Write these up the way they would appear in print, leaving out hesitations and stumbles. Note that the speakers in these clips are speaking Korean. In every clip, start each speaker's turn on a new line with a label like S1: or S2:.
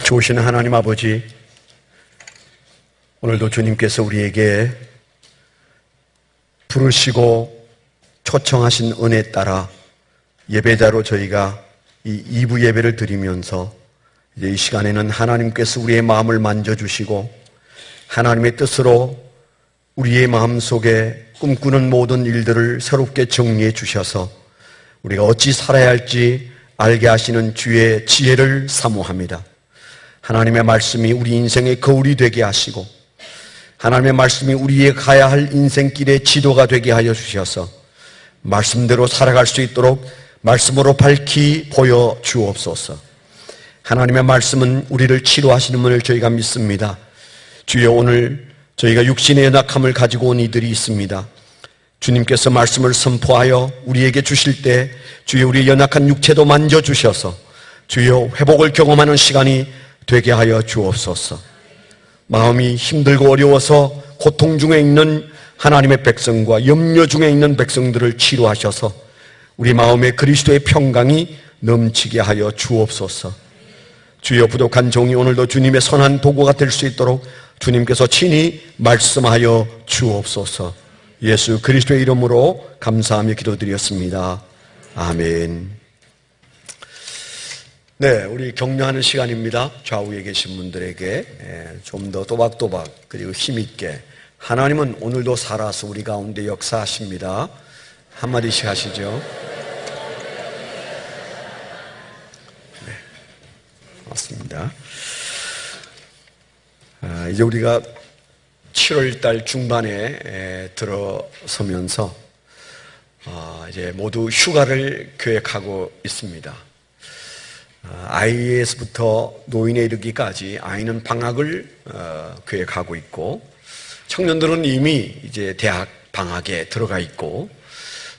S1: 좋으신 하나님 아버지, 오늘도 주님께서 우리에게 부르시고 초청하신 은혜에 따라 예배자로 저희가 이 2부 예배를 드리면서 이제 이 시간에는 하나님께서 우리의 마음을 만져주시고 하나님의 뜻으로 우리의 마음속에 꿈꾸는 모든 일들을 새롭게 정리해 주셔서 우리가 어찌 살아야 할지 알게 하시는 주의 지혜를 사모합니다. 하나님의 말씀이 우리 인생의 거울이 되게 하시고 하나님의 말씀이 우리의 가야 할 인생길의 지도가 되게 하여 주셔서 말씀대로 살아갈 수 있도록 말씀으로 밝히 보여 주옵소서. 하나님의 말씀은 우리를 치료하시는 분을 저희가 믿습니다. 주여, 오늘 저희가 육신의 연약함을 가지고 온 이들이 있습니다. 주님께서 말씀을 선포하여 우리에게 주실 때 주여 우리의 연약한 육체도 만져주셔서 주여 회복을 경험하는 시간이 되게 하여 주옵소서. 마음이 힘들고 어려워서 고통 중에 있는 하나님의 백성과 염려 중에 있는 백성들을 치료하셔서 우리 마음에 그리스도의 평강이 넘치게 하여 주옵소서. 주여, 부족한 종이 오늘도 주님의 선한 도구가 될 수 있도록 주님께서 친히 말씀하여 주옵소서. 예수 그리스도의 이름으로 감사하며 기도드렸습니다. 아멘. 네, 우리 격려하는 시간입니다. 좌우에 계신 분들에게 좀 더 또박또박 그리고 힘있게 하나님은 오늘도 살아서 우리 가운데 역사하십니다. 한마디씩 하시죠. 네, 맞습니다. 이제 우리가 7월달 중반에 들어서면서 이제 모두 휴가를 계획하고 있습니다. 아이에서부터 노인에 이르기까지 아이는 방학을 계획하고 있고, 청년들은 이미 이제 대학 방학에 들어가 있고,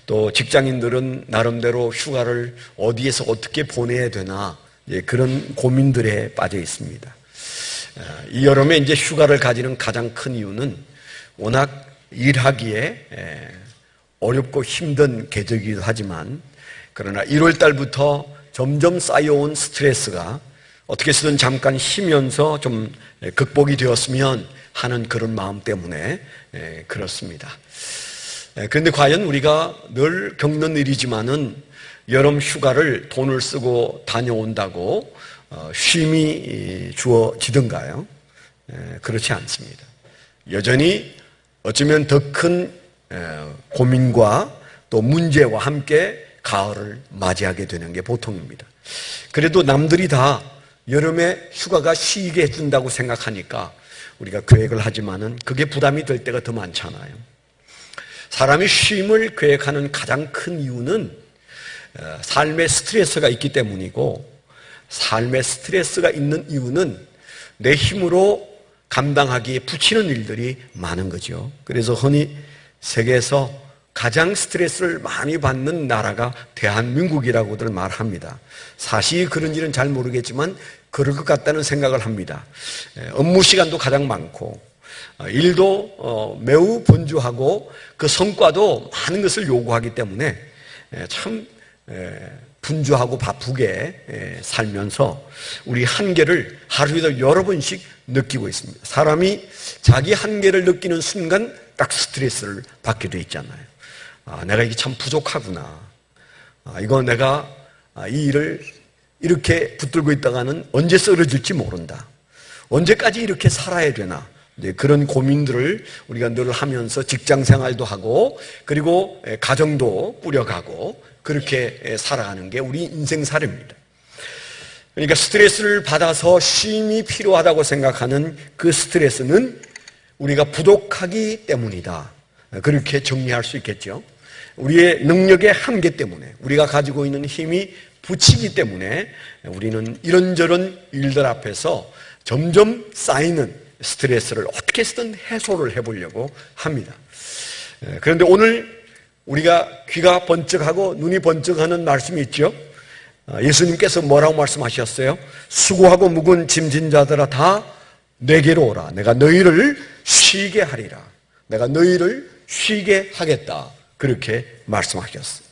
S1: 또 직장인들은 나름대로 휴가를 어디에서 어떻게 보내야 되나 그런 고민들에 빠져 있습니다. 이 여름에 이제 휴가를 가지는 가장 큰 이유는 워낙 일하기에 어렵고 힘든 계절이기도 하지만, 그러나 1월 달부터 점점 쌓여온 스트레스가 어떻게 해서든 잠깐 쉬면서 좀 극복이 되었으면 하는 그런 마음 때문에 그렇습니다. 그런데 과연 우리가 늘 겪는 일이지만은 여름 휴가를 돈을 쓰고 다녀온다고 쉼이 주어지던가요? 그렇지 않습니다. 여전히 어쩌면 더 큰 고민과 또 문제와 함께 가을을 맞이하게 되는 게 보통입니다. 그래도 남들이 다 여름에 휴가가 쉬게 해준다고 생각하니까 우리가 계획을 하지만은 그게 부담이 될 때가 더 많잖아요. 사람이 쉼을 계획하는 가장 큰 이유는 삶의 스트레스가 있기 때문이고, 삶의 스트레스가 있는 이유는 내 힘으로 감당하기에 부치는 일들이 많은 거죠. 그래서 흔히 세계에서 가장 스트레스를 많이 받는 나라가 대한민국이라고들 말합니다. 사실 그런 일은 잘 모르겠지만 그럴 것 같다는 생각을 합니다. 업무 시간도 가장 많고 일도 매우 분주하고 그 성과도 많은 것을 요구하기 때문에 참 분주하고 바쁘게 살면서 우리 한계를 하루에도 여러 번씩 느끼고 있습니다. 사람이 자기 한계를 느끼는 순간 딱 스트레스를 받게 돼 있잖아요. 내가 이게 참 부족하구나. 이거 내가 이 일을 이렇게 붙들고 있다가는 언제 쓰러질지 모른다. 언제까지 이렇게 살아야 되나. 그런 고민들을 우리가 늘 하면서 직장 생활도 하고 그리고 가정도 꾸려가고 그렇게 살아가는 게 우리 인생살이입니다. 그러니까 스트레스를 받아서 쉼이 필요하다고 생각하는 그 스트레스는 우리가 부족하기 때문이다. 그렇게 정리할 수 있겠죠. 우리의 능력의 한계 때문에, 우리가 가지고 있는 힘이 부치기 때문에 우리는 이런저런 일들 앞에서 점점 쌓이는 스트레스를 어떻게 해서든 해소를 해보려고 합니다. 그런데 오늘 우리가 귀가 번쩍하고 눈이 번쩍하는 말씀이 있죠. 예수님께서 뭐라고 말씀하셨어요? 수고하고 무거운 짐진 자들아 다 내게로 오라. 내가 너희를 쉬게 하리라. 내가 너희를 쉬게 하겠다. 그렇게 말씀하셨어요.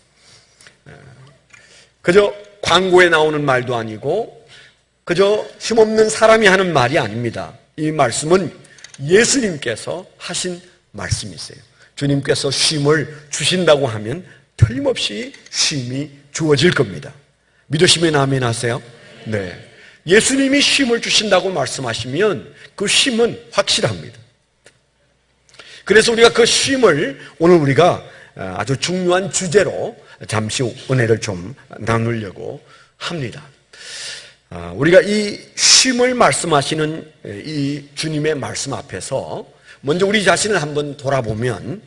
S1: 그저 광고에 나오는 말도 아니고 그저 힘없는 사람이 하는 말이 아닙니다. 이 말씀은 예수님께서 하신 말씀이세요. 주님께서 쉼을 주신다고 하면 틀림없이 쉼이 주어질 겁니다. 믿으시면 아멘 하세요? 네. 예수님이 쉼을 주신다고 말씀하시면 그 쉼은 확실합니다. 그래서 우리가 그 쉼을 오늘 우리가 아주 중요한 주제로 잠시 은혜를 좀 나누려고 합니다. 우리가 이 쉼을 말씀하시는 이 주님의 말씀 앞에서 먼저 우리 자신을 한번 돌아보면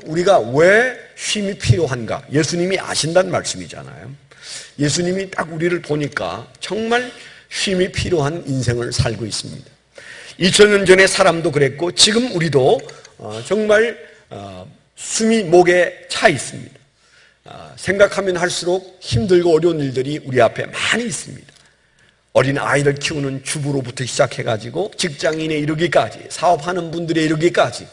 S1: 우리가 왜 쉼이 필요한가? 예수님이 아신다는 말씀이잖아요. 예수님이 딱 우리를 보니까 정말 쉼이 필요한 인생을 살고 있습니다. 2000년 전의 사람도 그랬고 지금 우리도 정말 숨이 목에 차 있습니다. 생각하면 할수록 힘들고 어려운 일들이 우리 앞에 많이 있습니다. 어린 아이를 키우는 주부로부터 시작해가지고 직장인에 이르기까지, 사업하는 분들에 이르기까지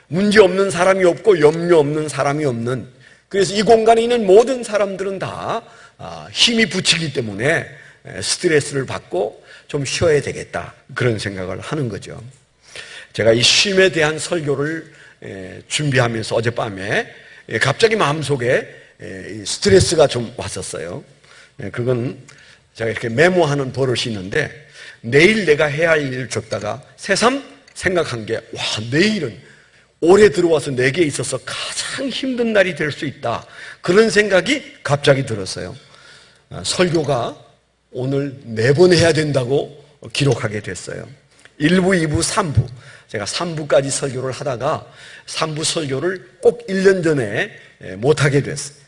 S1: 문제 없는 사람이 없고 염려 없는 사람이 없는, 그래서 이 공간에 있는 모든 사람들은 다 힘이 붙이기 때문에 스트레스를 받고 좀 쉬어야 되겠다, 그런 생각을 하는 거죠. 제가 이 쉼에 대한 설교를 준비하면서 어젯밤에 갑자기 마음속에 스트레스가 좀 왔었어요. 그건 제가 이렇게 메모하는 버릇이 있는데, 내일 내가 해야 할 일을 적다가 새삼 생각한 게, 와, 내일은 올해 들어와서 내게 있어서 가장 힘든 날이 될 수 있다, 그런 생각이 갑자기 들었어요. 설교가 오늘 4번 해야 된다고 기록하게 됐어요. 1부, 2부, 3부. 제가 3부까지 설교를 하다가 3부 설교를 꼭 1년 전에 못하게 됐어요.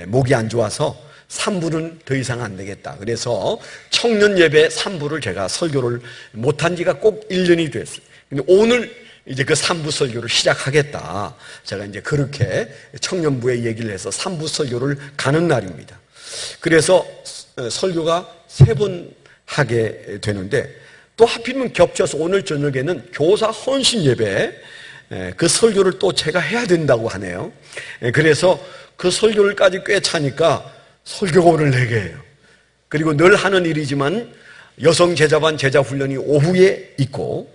S1: 목이 안 좋아서 3부는 더 이상 안 되겠다. 그래서 청년 예배 3부를 제가 설교를 못한 지가 꼭 1년이 됐어요. 근데 오늘 이제 그 3부 설교를 시작하겠다. 제가 이제 그렇게 청년부에 얘기를 해서 3부 설교를 가는 날입니다. 그래서 설교가 3번 하게 되는데, 또 하필이면 겹쳐서 오늘 저녁에는 교사 헌신 예배, 그 설교를 또 제가 해야 된다고 하네요. 그래서 그 설교를까지 꽤 차니까 설교가 오늘 4개예요. 그리고 늘 하는 일이지만 여성 제자반 제자 훈련이 오후에 있고,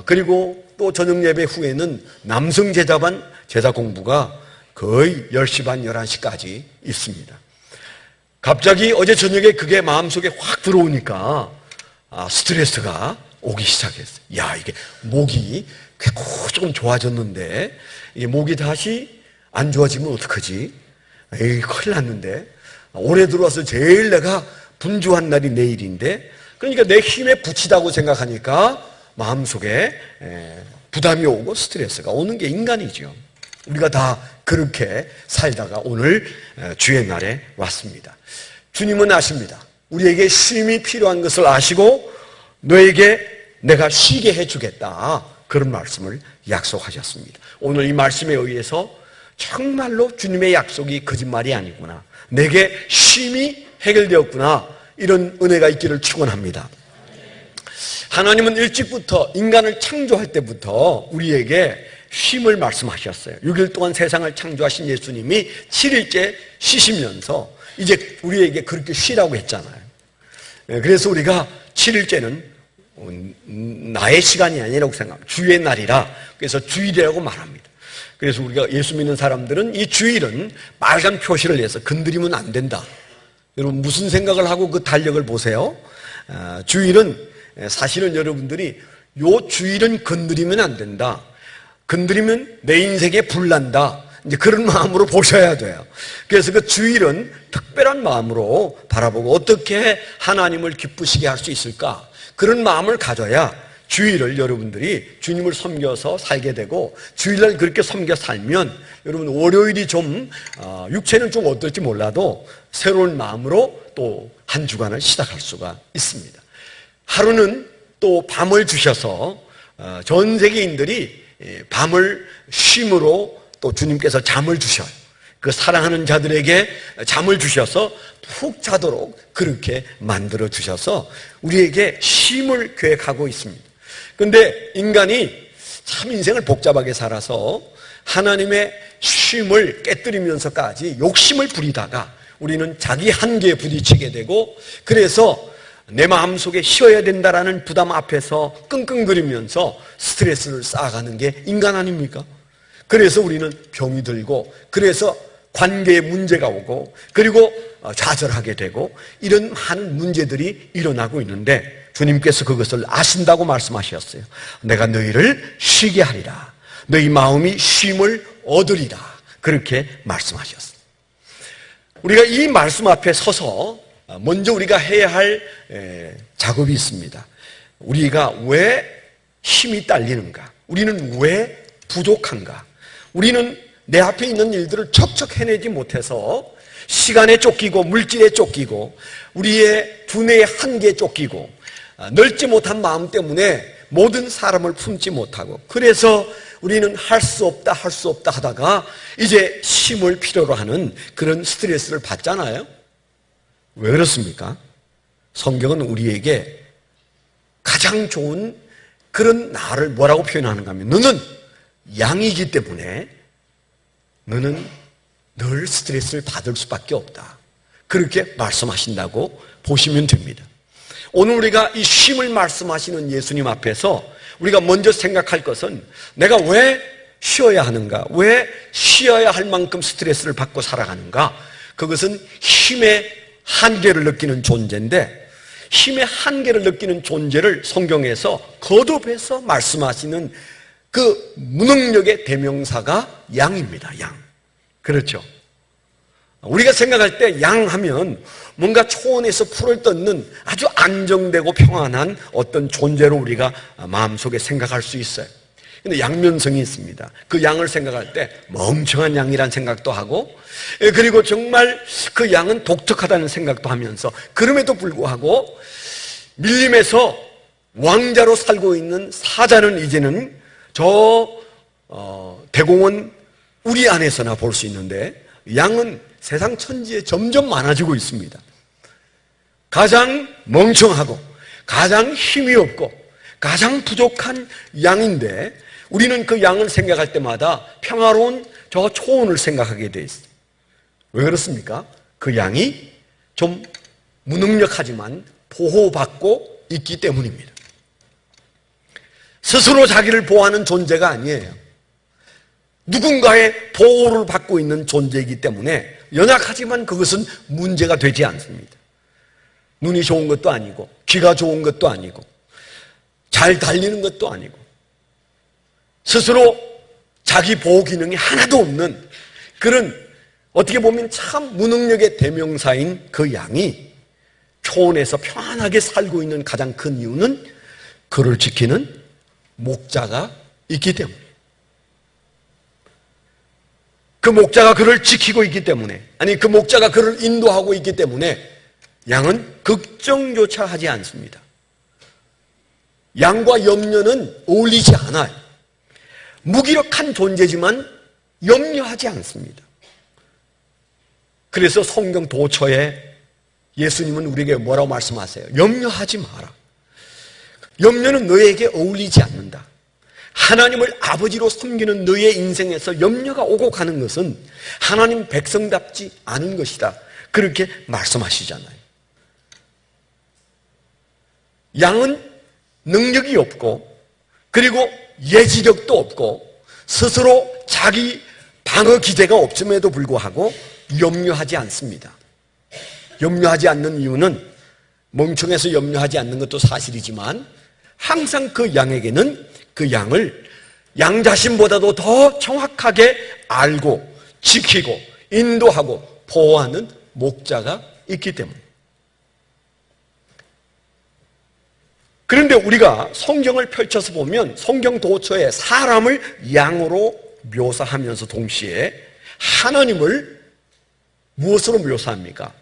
S1: 그리고 또 저녁 예배 후에는 남성 제자반 제자 공부가 거의 10시 반, 11시까지 있습니다. 갑자기 어제 저녁에 그게 마음속에 확 들어오니까 스트레스가 오기 시작했어요. 야, 이게 목이 조금 좋아졌는데 이게 목이 다시 안 좋아지면 어떡하지? 에이, 큰일 났는데 올해 들어와서 제일 내가 분주한 날이 내일인데, 그러니까 내 힘에 부치다고 생각하니까 마음속에 부담이 오고 스트레스가 오는 게 인간이죠. 우리가 다 그렇게 살다가 오늘 주의 날에 왔습니다. 주님은 아십니다. 우리에게 쉼이 필요한 것을 아시고 너에게 내가 쉬게 해주겠다, 그런 말씀을 약속하셨습니다. 오늘 이 말씀에 의해서 정말로 주님의 약속이 거짓말이 아니구나, 내게 쉼이 해결되었구나, 이런 은혜가 있기를 축원합니다. 하나님은 일찍부터 인간을 창조할 때부터 우리에게 쉼을 말씀하셨어요. 6일 동안 세상을 창조하신 예수님이 7일째 쉬시면서 이제 우리에게 그렇게 쉬라고 했잖아요. 그래서 우리가 7일째는 나의 시간이 아니라고 생각합니다. 주의 날이라, 그래서 주일이라고 말합니다. 그래서 우리가 예수 믿는 사람들은 이 주일은 빨간 표시를 내서 건드리면 안 된다. 여러분 무슨 생각을 하고 그 달력을 보세요? 주일은 사실은 여러분들이 요 주일은 건드리면 안 된다, 건드리면 내 인생에 불난다, 이제 그런 마음으로 보셔야 돼요. 그래서 그 주일은 특별한 마음으로 바라보고 어떻게 하나님을 기쁘시게 할 수 있을까, 그런 마음을 가져야 주일을 여러분들이 주님을 섬겨서 살게 되고, 주일날 그렇게 섬겨 살면 여러분 월요일이 좀 육체는 좀 어떨지 몰라도 새로운 마음으로 또 한 주간을 시작할 수가 있습니다. 하루는 또 밤을 주셔서 전 세계인들이 밤을 쉼으로 또 주님께서 잠을 주셔요. 그 사랑하는 자들에게 잠을 주셔서 푹 자도록 그렇게 만들어 주셔서 우리에게 쉼을 계획하고 있습니다. 그런데 인간이 참 인생을 복잡하게 살아서 하나님의 쉼을 깨뜨리면서까지 욕심을 부리다가 우리는 자기 한계에 부딪히게 되고, 그래서 내 마음속에 쉬어야 된다라는 부담 앞에서 끙끙거리면서 스트레스를 쌓아가는 게 인간 아닙니까? 그래서 우리는 병이 들고, 그래서 관계에 문제가 오고, 그리고 좌절하게 되고, 이런 많은 문제들이 일어나고 있는데 주님께서 그것을 아신다고 말씀하셨어요. 내가 너희를 쉬게 하리라. 너희 마음이 쉼을 얻으리라. 그렇게 말씀하셨어요. 우리가 이 말씀 앞에 서서 먼저 우리가 해야 할 작업이 있습니다. 우리가 왜 힘이 딸리는가? 우리는 왜 부족한가? 우리는 내 앞에 있는 일들을 척척 해내지 못해서 시간에 쫓기고 물질에 쫓기고 우리의 두뇌의 한계에 쫓기고 넓지 못한 마음 때문에 모든 사람을 품지 못하고, 그래서 우리는 할 수 없다 하다가 이제 쉼을 필요로 하는 그런 스트레스를 받잖아요. 왜 그렇습니까? 성경은 우리에게 가장 좋은 그런 나를 뭐라고 표현하는가 하면, 너는 양이기 때문에 너는 늘 스트레스를 받을 수밖에 없다. 그렇게 말씀하신다고 보시면 됩니다. 오늘 우리가 이 쉼을 말씀하시는 예수님 앞에서 우리가 먼저 생각할 것은, 내가 왜 쉬어야 하는가? 왜 쉬어야 할 만큼 스트레스를 받고 살아가는가? 그것은 힘의 한계를 느끼는 존재인데, 힘의 한계를 느끼는 존재를 성경에서 거듭해서 말씀하시는 그 무능력의 대명사가 양입니다. 양. 그렇죠? 우리가 생각할 때 양 하면 뭔가 초원에서 풀을 뜯는 아주 안정되고 평안한 어떤 존재로 우리가 마음속에 생각할 수 있어요. 근데 양면성이 있습니다. 그 양을 생각할 때 멍청한 양이란 생각도 하고, 그리고 정말 그 양은 독특하다는 생각도 하면서, 그럼에도 불구하고 밀림에서 왕자로 살고 있는 사자는 이제는 대공원 우리 안에서나 볼 수 있는데, 양은 세상 천지에 점점 많아지고 있습니다. 가장 멍청하고 가장 힘이 없고 가장 부족한 양인데, 우리는 그 양을 생각할 때마다 평화로운 저 초원을 생각하게 돼 있어요. 왜 그렇습니까? 그 양이 좀 무능력하지만 보호받고 있기 때문입니다. 스스로 자기를 보호하는 존재가 아니에요. 누군가의 보호를 받고 있는 존재이기 때문에 연약하지만 그것은 문제가 되지 않습니다. 눈이 좋은 것도 아니고 귀가 좋은 것도 아니고 잘 달리는 것도 아니고 스스로 자기 보호 기능이 하나도 없는 그런, 어떻게 보면 참 무능력의 대명사인 그 양이 초원에서 편안하게 살고 있는 가장 큰 이유는 그를 지키는 목자가 있기 때문에, 그 목자가 그를 지키고 있기 때문에, 아니 그 목자가 그를 인도하고 있기 때문에 양은 걱정조차 하지 않습니다. 양과 염려는 어울리지 않아요. 무기력한 존재지만 염려하지 않습니다. 그래서 성경 도처에 예수님은 우리에게 뭐라고 말씀하세요? 염려하지 마라. 염려는 너에게 어울리지 않는다. 하나님을 아버지로 섬기는 너의 인생에서 염려가 오고 가는 것은 하나님 백성답지 않은 것이다. 그렇게 말씀하시잖아요. 양은 능력이 없고, 그리고 예지력도 없고, 스스로 자기 방어 기제가 없음에도 불구하고 염려하지 않습니다. 염려하지 않는 이유는 멍청해서 염려하지 않는 것도 사실이지만, 항상 그 양에게는 그 양을 양 자신보다도 더 정확하게 알고 지키고 인도하고 보호하는 목자가 있기 때문에. 그런데 우리가 성경을 펼쳐서 보면 성경 도처에 사람을 양으로 묘사하면서 동시에 하나님을 무엇으로 묘사합니까?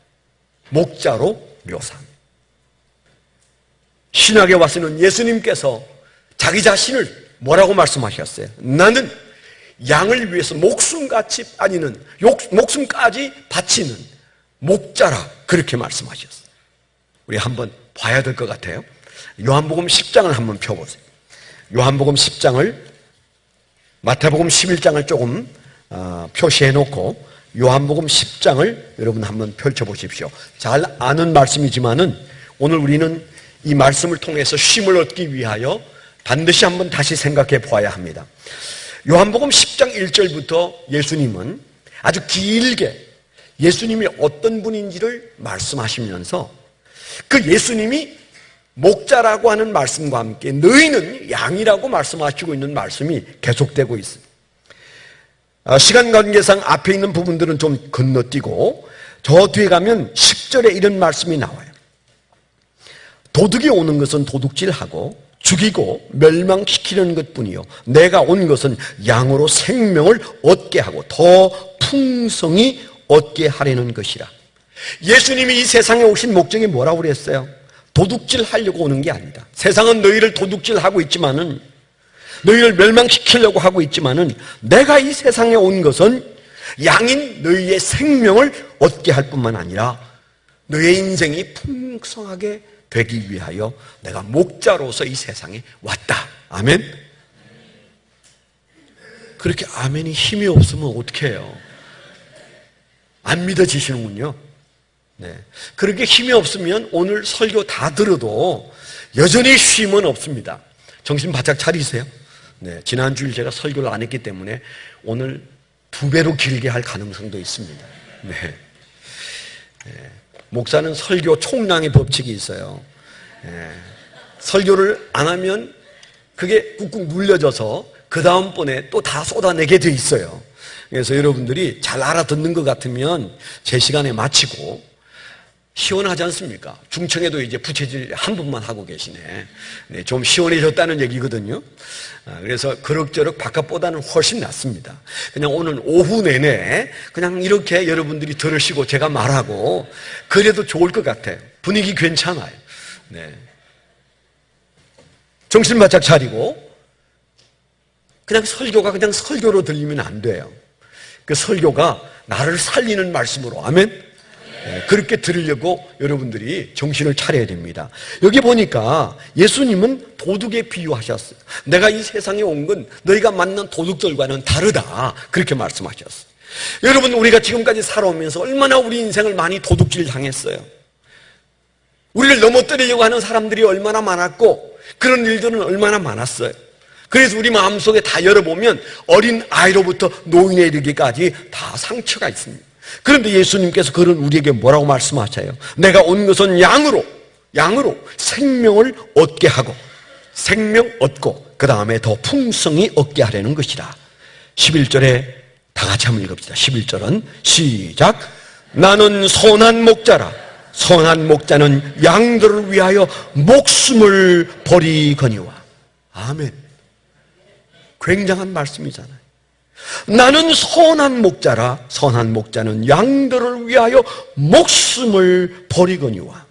S1: 목자로 묘사합니다. 신약에 와서는 예수님께서 자기 자신을 뭐라고 말씀하셨어요? 나는 양을 위해서 목숨까지 바치는 목자라, 그렇게 말씀하셨어요. 우리 한번 봐야 될 것 같아요. 요한복음 10장을 한번 펴보세요. 요한복음 10장을, 마태복음 11장을 조금 표시해 놓고 요한복음 10장을 여러분 한번 펼쳐보십시오. 잘 아는 말씀이지만은 오늘 우리는 이 말씀을 통해서 쉼을 얻기 위하여 반드시 한번 다시 생각해 보아야 합니다. 요한복음 10장 1절부터 예수님은 아주 길게 예수님이 어떤 분인지를 말씀하시면서 그 예수님이 목자라고 하는 말씀과 함께 너희는 양이라고 말씀하시고 있는 말씀이 계속되고 있습니다. 시간 관계상 앞에 있는 부분들은 좀 건너뛰고 저 뒤에 가면 10절에 이런 말씀이 나와요. 도둑이 오는 것은 도둑질하고 죽이고 멸망시키는 것뿐이요 내가 온 것은 양으로 생명을 얻게 하고 더 풍성히 얻게 하려는 것이라. 예수님이 이 세상에 오신 목적이 뭐라고 그랬어요? 도둑질 하려고 오는 게 아니다. 세상은 너희를 도둑질하고 있지만은, 너희를 멸망시키려고 하고 있지만은, 내가 이 세상에 온 것은 양인 너희의 생명을 얻게 할 뿐만 아니라 너희의 인생이 풍성하게 되기 위하여 내가 목자로서 이 세상에 왔다. 아멘? 그렇게 아멘이 힘이 없으면 어떻게 해요? 안 믿어지시는군요. 네. 그렇게 힘이 없으면 오늘 설교 다 들어도 여전히 쉼은 없습니다. 정신 바짝 차리세요. 네. 지난주일 제가 설교를 안 했기 때문에 오늘 2배로 길게 할 가능성도 있습니다. 네. 네. 목사는 설교 총량의 법칙이 있어요. 네. 설교를 안 하면 그게 꾹꾹 눌려져서 그 다음번에 또 다 쏟아내게 돼 있어요. 그래서 여러분들이 잘 알아듣는 것 같으면 제 시간에 마치고, 시원하지 않습니까? 중청에도 이제 부채질 한 분만 하고 계시네. 네, 좀 시원해졌다는 얘기거든요. 그래서 그럭저럭 바깥보다는 훨씬 낫습니다. 그냥 오늘 오후 내내 그냥 이렇게 여러분들이 들으시고 제가 말하고 그래도 좋을 것 같아요. 분위기 괜찮아요. 네. 정신 바짝 차리고 그냥 설교가 그냥 설교로 들리면 안 돼요. 그 설교가 나를 살리는 말씀으로, 아멘? 네, 그렇게 들으려고 여러분들이 정신을 차려야 됩니다. 여기 보니까 예수님은 도둑에 비유하셨어요. 내가 이 세상에 온 건 너희가 만난 도둑들과는 다르다. 그렇게 말씀하셨어요. 여러분, 우리가 지금까지 살아오면서 얼마나 우리 인생을 많이 도둑질 당했어요. 우리를 넘어뜨리려고 하는 사람들이 얼마나 많았고 그런 일들은 얼마나 많았어요. 그래서 우리 마음속에 다 열어보면 어린 아이로부터 노인에 이르기까지 다 상처가 있습니다. 그런데 예수님께서 그런 우리에게 뭐라고 말씀하셔요? 내가 온 것은 양으로 생명을 얻게 하고, 생명 얻고 그 다음에 더 풍성히 얻게 하려는 것이라. 11절에 다 같이 한번 읽읍시다. 11절은 시작. 나는 선한 목자라. 선한 목자는 양들을 위하여 목숨을 버리거니와. 아멘. 굉장한 말씀이잖아요. 나는 선한 목자라. 선한 목자는 양들을 위하여 목숨을 버리거니와.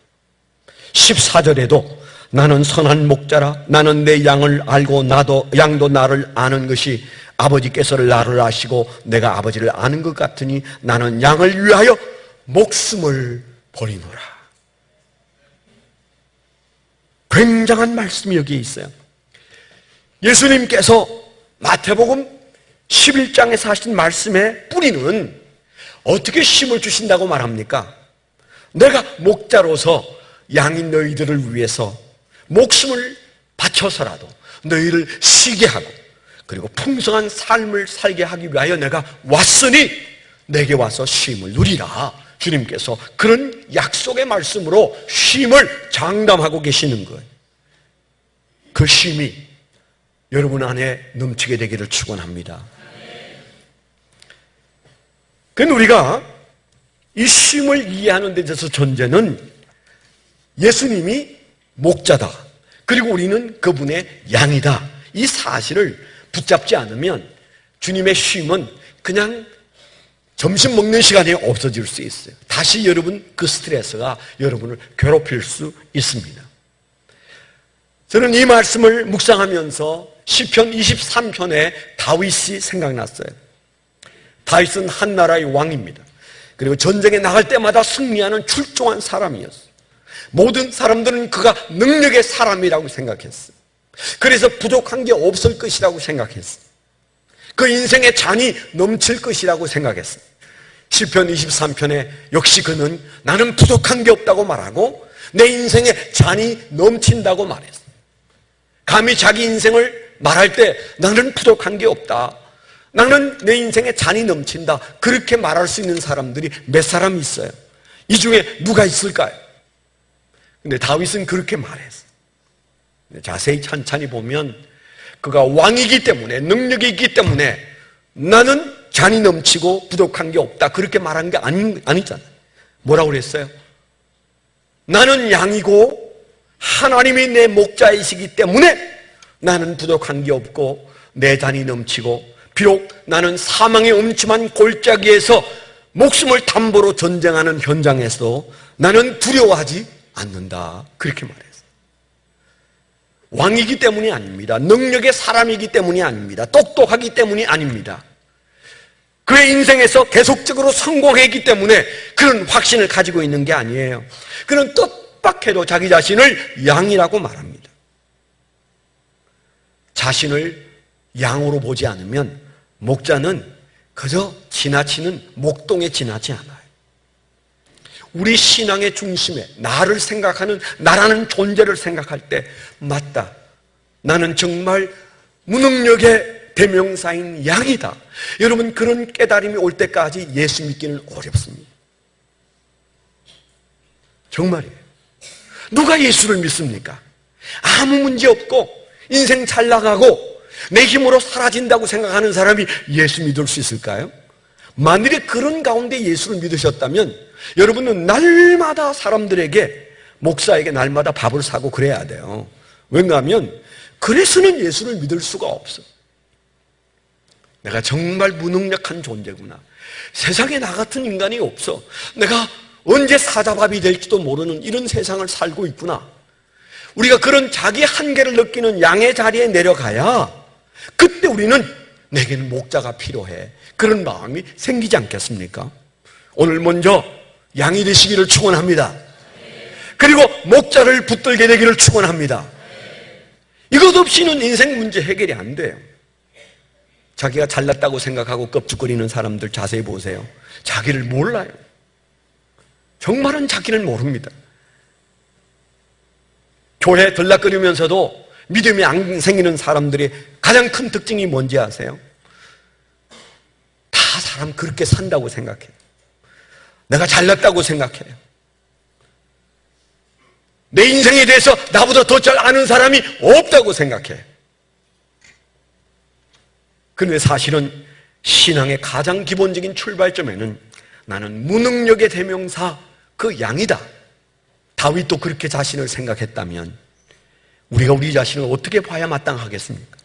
S1: 14절에도 나는 선한 목자라. 나는 내 양을 알고 양도 나를 아는 것이 아버지께서 나를 아시고 내가 아버지를 아는 것 같으니 나는 양을 위하여 목숨을 버리노라. 굉장한 말씀이 여기에 있어요. 예수님께서 마태복음 11장에서 하신 말씀의 뿌리는 어떻게 쉼을 주신다고 말합니까? 내가 목자로서 양인 너희들을 위해서 목숨을 바쳐서라도 너희를 쉬게 하고 그리고 풍성한 삶을 살게 하기 위하여 내가 왔으니 내게 와서 쉼을 누리라. 주님께서 그런 약속의 말씀으로 쉼을 장담하고 계시는 거예요. 그 쉼이 여러분 안에 넘치게 되기를 축원합니다. 그런데 우리가 이 쉼을 이해하는 데 있어서 전제는 예수님이 목자다. 그리고 우리는 그분의 양이다. 이 사실을 붙잡지 않으면 주님의 쉼은 그냥 점심 먹는 시간에 없어질 수 있어요. 다시 여러분 그 스트레스가 여러분을 괴롭힐 수 있습니다. 저는 이 말씀을 묵상하면서 시편 23편에 다윗이 생각났어요. 다윗은 한 나라의 왕입니다. 그리고 전쟁에 나갈 때마다 승리하는 출중한 사람이었어요. 모든 사람들은 그가 능력의 사람이라고 생각했어요. 그래서 부족한 게 없을 것이라고 생각했어요. 그 인생에 잔이 넘칠 것이라고 생각했어요. 시편 23편에 역시 그는 나는 부족한 게 없다고 말하고 내 인생에 잔이 넘친다고 말했어요. 감히 자기 인생을 말할 때 나는 부족한 게 없다, 나는 내 인생에 잔이 넘친다, 그렇게 말할 수 있는 사람들이 몇 사람 있어요? 이 중에 누가 있을까요? 근데 다윗은 그렇게 말했어요. 자세히 찬찬히 보면 그가 왕이기 때문에, 능력이 있기 때문에 나는 잔이 넘치고 부족한 게 없다, 그렇게 말한 게 아니잖아요. 뭐라고 그랬어요? 나는 양이고 하나님이 내 목자이시기 때문에 나는 부족한 게 없고 내 잔이 넘치고, 비록 나는 사망의 음침한 골짜기에서 목숨을 담보로 전쟁하는 현장에서도 나는 두려워하지 않는다, 그렇게 말했어요. 왕이기 때문이 아닙니다. 능력의 사람이기 때문이 아닙니다. 똑똑하기 때문이 아닙니다. 그의 인생에서 계속적으로 성공했기 때문에 그런 확신을 가지고 있는 게 아니에요. 그는 뜻밖에도 자기 자신을 양이라고 말합니다. 자신을 양으로 보지 않으면 목자는 그저 지나치는 목동에 지나지 않아요. 우리 신앙의 중심에 나를 생각하는, 나라는 존재를 생각할 때, 맞다, 나는 정말 무능력의 대명사인 양이다, 여러분, 그런 깨달음이 올 때까지 예수 믿기는 어렵습니다. 정말이에요. 누가 예수를 믿습니까? 아무 문제 없고 인생 잘 나가고 내 힘으로 사라진다고 생각하는 사람이 예수 믿을 수 있을까요? 만일에 그런 가운데 예수를 믿으셨다면 여러분은 날마다 사람들에게, 목사에게 날마다 밥을 사고 그래야 돼요. 왜냐하면 그래서는 예수를 믿을 수가 없어. 내가 정말 무능력한 존재구나, 세상에 나 같은 인간이 없어, 내가 언제 사자밥이 될지도 모르는 이런 세상을 살고 있구나, 우리가 그런 자기 한계를 느끼는 양의 자리에 내려가야 그때 우리는 내게는 목자가 필요해, 그런 마음이 생기지 않겠습니까? 오늘 먼저 양이 되시기를 축원합니다. 그리고 목자를 붙들게 되기를 축원합니다. 이것 없이는 인생 문제 해결이 안 돼요. 자기가 잘났다고 생각하고 껍죽거리는 사람들 자세히 보세요. 자기를 몰라요. 정말은 자기를 모릅니다. 교회 들락거리면서도 믿음이 안 생기는 사람들이 가장 큰 특징이 뭔지 아세요? 다 사람 그렇게 산다고 생각해요. 내가 잘났다고 생각해요. 내 인생에 대해서 나보다 더 잘 아는 사람이 없다고 생각해요. 그런데 사실은 신앙의 가장 기본적인 출발점에는 나는 무능력의 대명사, 그 양이다, 다윗도 그렇게 자신을 생각했다면 우리가 우리 자신을 어떻게 봐야 마땅하겠습니까?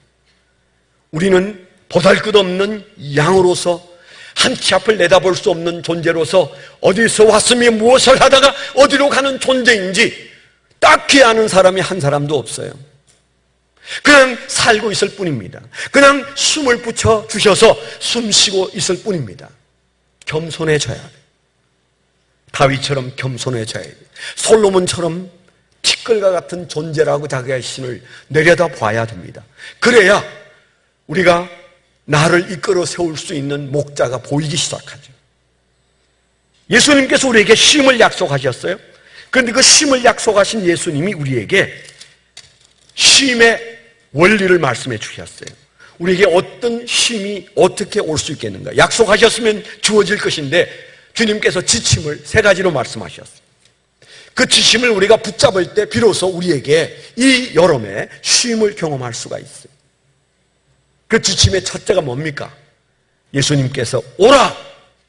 S1: 우리는 보잘것없는 양으로서 한 치 앞을 내다볼 수 없는 존재로서 어디서 왔으며 무엇을 하다가 어디로 가는 존재인지 딱히 아는 사람이 한 사람도 없어요. 그냥 살고 있을 뿐입니다. 그냥 숨을 붙여 주셔서 숨 쉬고 있을 뿐입니다. 겸손해져야 돼요. 다윗처럼 겸손해져야 돼요. 솔로몬처럼 티끌과 같은 존재라고 자기 자신을 내려다 봐야 됩니다. 그래야 우리가 나를 이끌어 세울 수 있는 목자가 보이기 시작하죠. 예수님께서 우리에게 쉼을 약속하셨어요. 그런데 그 쉼을 약속하신 예수님이 우리에게 쉼의 원리를 말씀해 주셨어요. 우리에게 어떤 쉼이 어떻게 올 수 있겠는가? 약속하셨으면 주어질 것인데 주님께서 지침을 세 가지로 말씀하셨어요. 그 지침을 우리가 붙잡을 때 비로소 우리에게 이 여름에 쉼을 경험할 수가 있어요. 그 지침의 첫째가 뭡니까? 예수님께서 오라,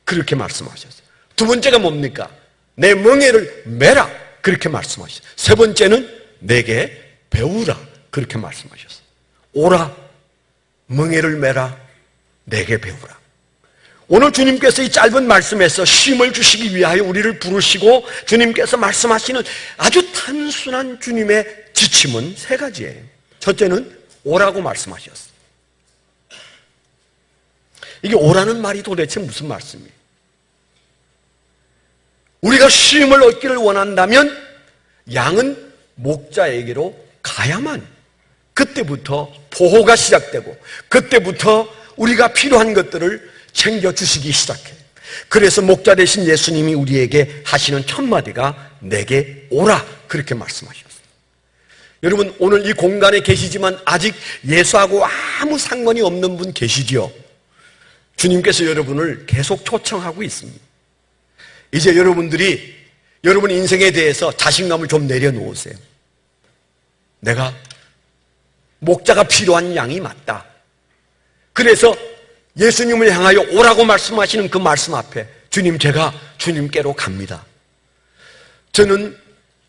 S1: 그렇게 말씀하셨어요. 두 번째가 뭡니까? 내 멍에를 메라, 그렇게 말씀하셨어요. 세 번째는 내게 배우라, 그렇게 말씀하셨어요. 오라, 멍에를 메라, 내게 배우라. 오늘 주님께서 이 짧은 말씀에서 쉼을 주시기 위하여 우리를 부르시고 주님께서 말씀하시는 아주 단순한 주님의 지침은 세 가지예요. 첫째는 오라고 말씀하셨어요. 이게 오라는 말이 도대체 무슨 말씀이에요? 우리가 쉼을 얻기를 원한다면 양은 목자에게로 가야만 그때부터 보호가 시작되고 그때부터 우리가 필요한 것들을 챙겨주시기 시작해요. 그래서 목자 되신 예수님이 우리에게 하시는 첫 마디가 내게 오라 그렇게 말씀하셨어요. 여러분 오늘 이 공간에 계시지만 아직 예수하고 아무 상관이 없는 분 계시지요? 주님께서 여러분을 계속 초청하고 있습니다. 이제 여러분들이 여러분 인생에 대해서 자신감을 좀 내려놓으세요. 내가 목자가 필요한 양이 맞다. 그래서 예수님을 향하여 오라고 말씀하시는 그 말씀 앞에 주님, 제가 주님께로 갑니다. 저는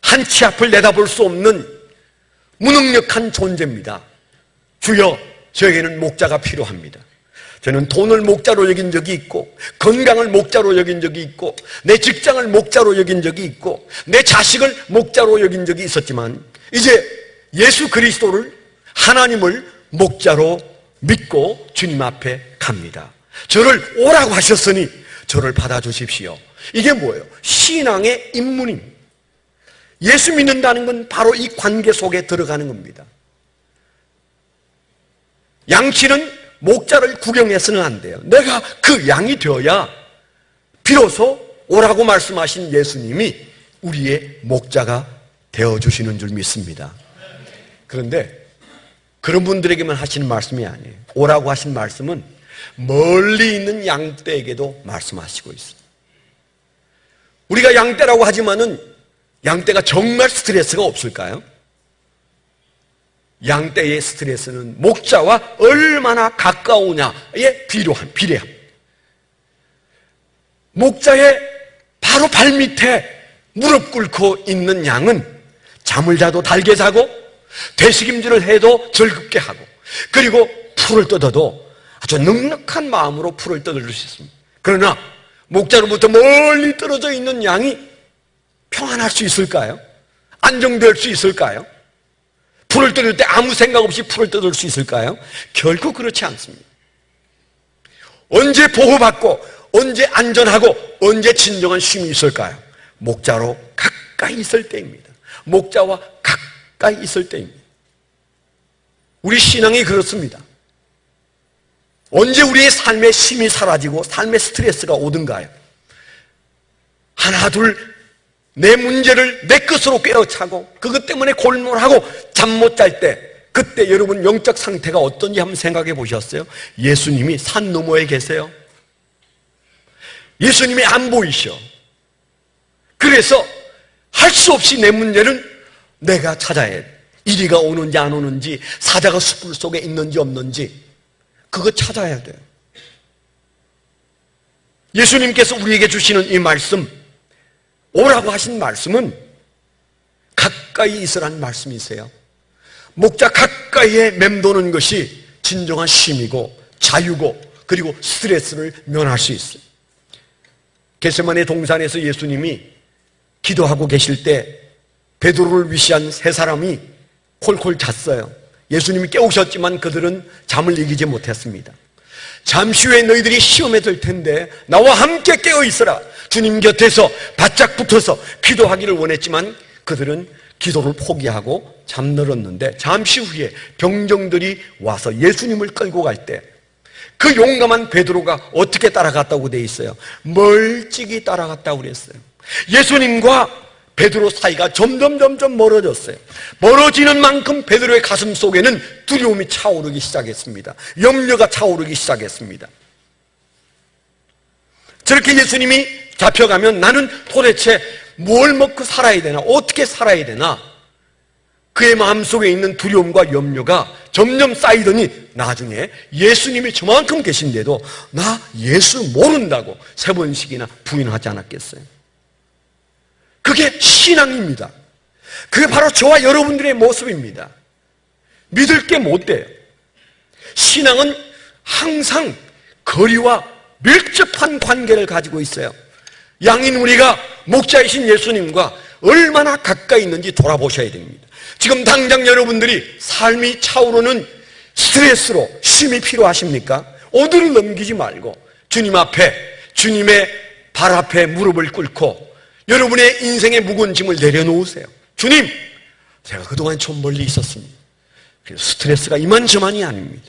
S1: 한치 앞을 내다볼 수 없는 무능력한 존재입니다. 주여, 저에게는 목자가 필요합니다. 저는 돈을 목자로 여긴 적이 있고, 건강을 목자로 여긴 적이 있고, 내 직장을 목자로 여긴 적이 있고, 내 자식을 목자로 여긴 적이 있었지만 이제 예수 그리스도를, 하나님을 목자로 믿고 주님 앞에 갑니다. 저를 오라고 하셨으니 저를 받아주십시오. 이게 뭐예요? 신앙의 입문입니다. 예수 믿는다는 건 바로 이 관계 속에 들어가는 겁니다. 양치는 목자를 구경해서는 안 돼요. 내가 그 양이 되어야 비로소 오라고 말씀하신 예수님이 우리의 목자가 되어주시는 줄 믿습니다. 그런데 그런 분들에게만 하시는 말씀이 아니에요. 오라고 하신 말씀은 멀리 있는 양떼에게도 말씀하시고 있어요. 우리가 양떼라고 하지만은 양떼가 정말 스트레스가 없을까요? 양떼의 스트레스는 목자와 얼마나 가까우냐에 비례합니다. 목자의 바로 발밑에 무릎 꿇고 있는 양은 잠을 자도 달게 자고 되새김질을 해도 즐겁게 하고 그리고 풀을 뜯어도 아주 넉넉한 마음으로 풀을 뜯을 수 있습니다. 그러나 목자로부터 멀리 떨어져 있는 양이 평안할 수 있을까요? 안정될 수 있을까요? 풀을 뜯을 때 아무 생각 없이 풀을 뜯을 수 있을까요? 결코 그렇지 않습니다. 언제 보호받고 언제 안전하고 언제 진정한 쉼이 있을까요? 목자로 가까이 있을 때입니다. 목자와 가까이 있을 때입니다. 우리 신앙이 그렇습니다. 언제 우리의 삶의 쉼이 사라지고 삶의 스트레스가 오든가요? 하나 둘 내 문제를 내 것으로 꿰어차고 그것 때문에 골몰하고 잠 못 잘 때 그때 여러분 영적 상태가 어떤지 한번 생각해 보셨어요? 예수님이 산 너머에 계세요. 예수님이 안 보이셔. 그래서 할 수 없이 내 문제는 내가 찾아야 돼. 이리가 오는지 안 오는지 사자가 숯불 속에 있는지 없는지 그거 찾아야 돼요. 예수님께서 우리에게 주시는 이 말씀, 오라고 하신 말씀은 가까이 있으라는 말씀이세요. 목자 가까이에 맴도는 것이 진정한 쉼이고 자유고 그리고 스트레스를 면할 수 있어요. 겟세마네 동산에서 예수님이 기도하고 계실 때 베드로를 위시한 세 사람이 콜콜 잤어요. 예수님이 깨우셨지만 그들은 잠을 이기지 못했습니다. 잠시 후에 너희들이 시험에 들 텐데 나와 함께 깨어 있어라. 주님 곁에서 바짝 붙어서 기도하기를 원했지만 그들은 기도를 포기하고 잠들었는데 잠시 후에 병정들이 와서 예수님을 끌고 갈 때 그 용감한 베드로가 어떻게 따라갔다고 돼 있어요? 멀찍이 따라갔다고 그랬어요. 예수님과 베드로 사이가 점점 멀어졌어요. 멀어지는 만큼 베드로의 가슴 속에는 두려움이 차오르기 시작했습니다. 염려가 차오르기 시작했습니다. 저렇게 예수님이 잡혀가면 나는 도대체 뭘 먹고 살아야 되나? 어떻게 살아야 되나? 그의 마음속에 있는 두려움과 염려가 점점 쌓이더니 나중에 예수님이 저만큼 계신데도 나 예수 모른다고 3번씩이나 부인하지 않았겠어요? 그게 신앙입니다. 그게 바로 저와 여러분들의 모습입니다. 믿을 게 못 돼요. 신앙은 항상 거리와 밀접한 관계를 가지고 있어요. 양인 우리가 목자이신 예수님과 얼마나 가까이 있는지 돌아보셔야 됩니다. 지금 당장 여러분들이 삶이 차오르는 스트레스로 쉼이 필요하십니까? 오늘을 넘기지 말고 주님 앞에, 주님의 발 앞에 무릎을 꿇고 여러분의 인생의 무거운 짐을 내려놓으세요. 주님, 제가 그동안 좀 멀리 있었습니다. 그래서 스트레스가 이만저만이 아닙니다.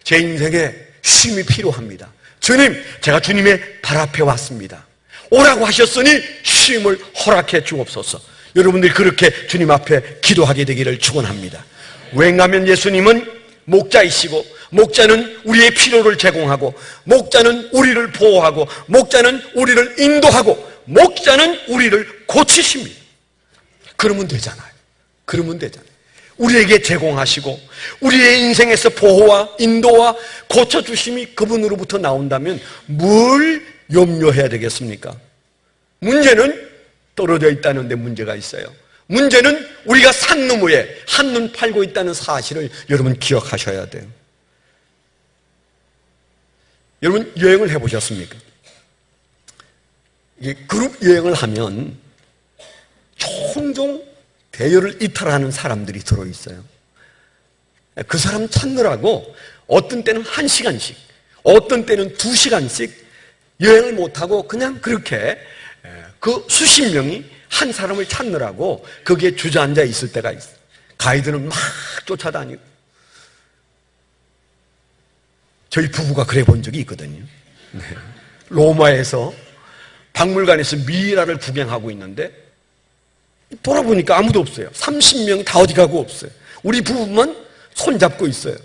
S1: 제 인생에 쉼이 필요합니다. 주님, 제가 주님의 발 앞에 왔습니다. 오라고 하셨으니 쉼을 허락해 주옵소서. 여러분들이 그렇게 주님 앞에 기도하게 되기를 축원합니다. 왜냐하면 예수님은 목자이시고, 목자는 우리의 필요를 제공하고, 목자는 우리를 보호하고, 목자는 우리를 인도하고, 목자는 우리를 고치십니다. 그러면 되잖아요. 그러면 되잖아요. 우리에게 제공하시고 우리의 인생에서 보호와 인도와 고쳐주심이 그분으로부터 나온다면 뭘 염려해야 되겠습니까? 문제는 떨어져 있다는 데 문제가 있어요. 문제는 우리가 산 너머에 한눈 팔고 있다는 사실을 여러분 기억하셔야 돼요. 여러분 여행을 해보셨습니까? 이게 그룹 여행을 하면 종종 대여를 이탈하는 사람들이 들어있어요. 그 사람 찾느라고 어떤 때는 1시간씩, 어떤 때는 2시간씩 여행을 못하고 그냥 그렇게 그 수십 명이 한 사람을 찾느라고 거기에 주저앉아 있을 때가 있어요. 가이드는 막 쫓아다니고. 저희 부부가 그래 본 적이 있거든요. 네. 로마에서 박물관에서 미이라를 구경하고 있는데 돌아보니까 아무도 없어요. 30명 다 어디 가고 없어요. 우리 부부만 손잡고 있어요.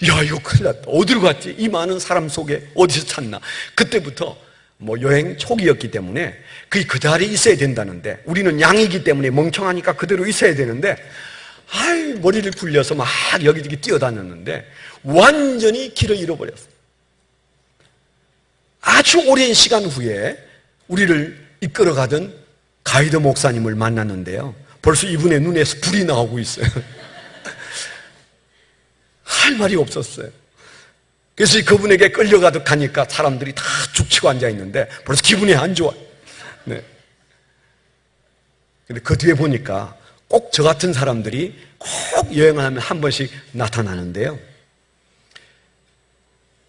S1: 야, 이거 큰일 났다. 어디로 갔지? 이 많은 사람 속에 어디서 찾나? 그때부터 뭐 여행 초기였기 때문에 그 자리에 있어야 된다는데, 우리는 양이기 때문에 멍청하니까 그대로 있어야 되는데, 머리를 굴려서 막 여기저기 뛰어다녔는데 완전히 길을 잃어버렸어요. 아주 오랜 시간 후에 우리를 이끌어가던 가이드 목사님을 만났는데요, 벌써 이분의 눈에서 불이 나오고 있어요. 할 말이 없었어요. 그래서 그분에게 끌려가도 가니까 사람들이 다 죽치고 앉아있는데 벌써 기분이 안 좋아요. 네. 근데 그 뒤에 보니까 꼭 저 같은 사람들이 꼭 여행을 하면 한 번씩 나타나는데요,